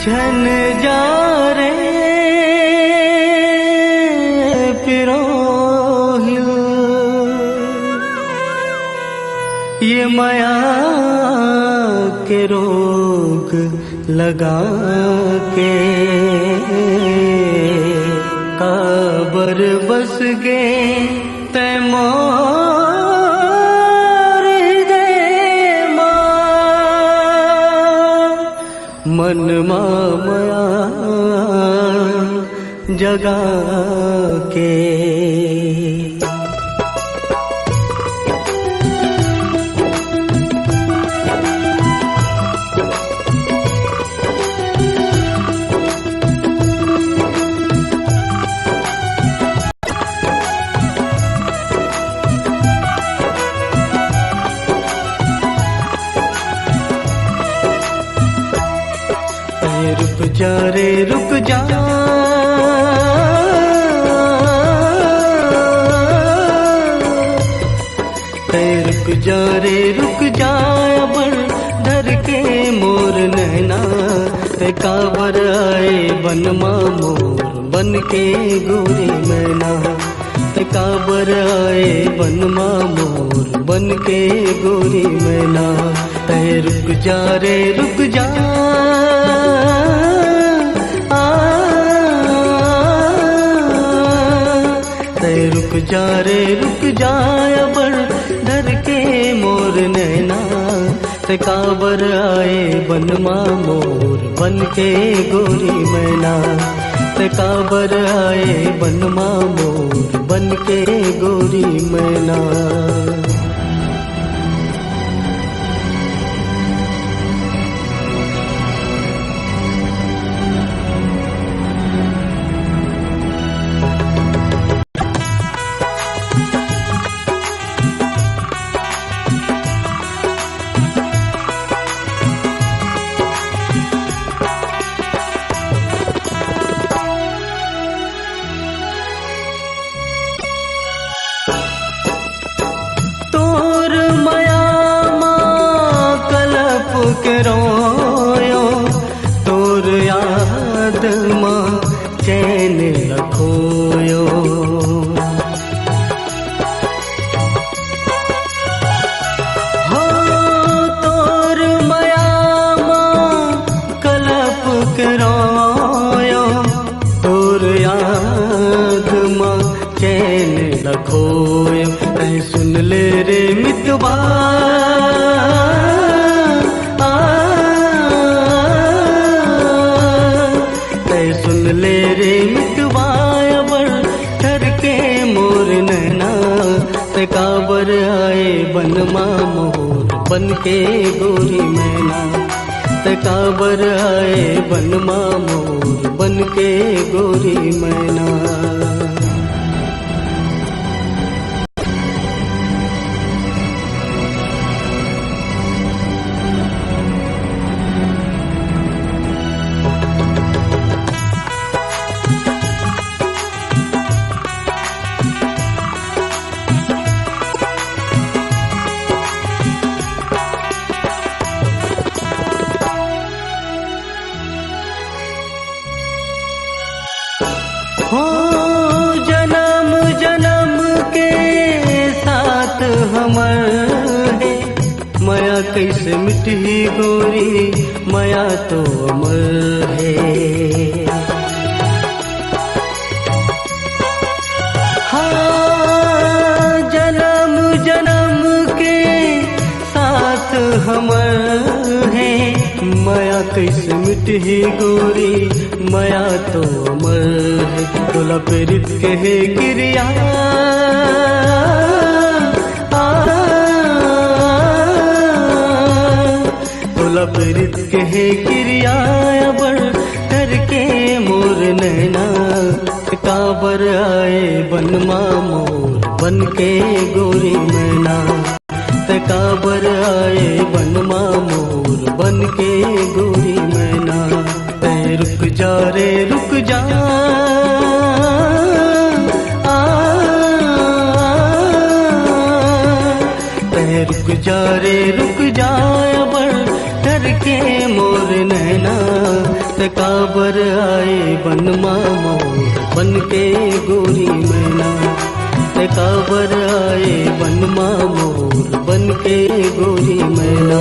झन जा रे पिरोहिल ये माया के रोग लगा के काबर बस गे तैमो मन माया जगा के रुक जा रे रुक जा रुक जा रे रुक जा बड़ धर के मोर नैना ते कावर आए बनमा मोर बन के गोरी मैना ते कावर आए बनमा मोर बन के गोरी मैना रुक जा रे रुक जा रुक जा रे रुक जा बड़ धर के मोर नैना ते काबर आए बनमा मोर बन के गोरी मैना ते काबर आए बनमा मोर बन के गोरी मैना के रोयो तोर याद मां चैन लखोयो हो तोर माया मां कलप के रोयो तोर याद मां चैन लखोयो ऐ सुन ले रे मितवा ले रे मितवाया बड़ धर के मोर नैना ते काबर आए बनमा मोर बन के गोरी मैना ते काबर आए बनमा मोर बन के गोरी मैना हो जन्म जन्म के साथ हमर है माया कैसे मिटी गोरी माया तो अमर है हाँ जन्म जन्म के साथ हमर है माया कैसे मिटी गोरी माया तो अमर है तोला प्रेरित कहे गिरिया तोला प्रेरित कहे गिरिया बड़ धर के मोर नैना काबर आए बनमा मोर बन के गोरी मैना ते काबर आए बनमा मोर बन के गोरी मैना रुक जा रे रुक जा रुक जा रे रुक जा बड़ डर के मोर नैना ते काबर आए बनमा मोर बन के गोरी मैना, ते काबर आए बनमा मोर बन के गोरी मैना।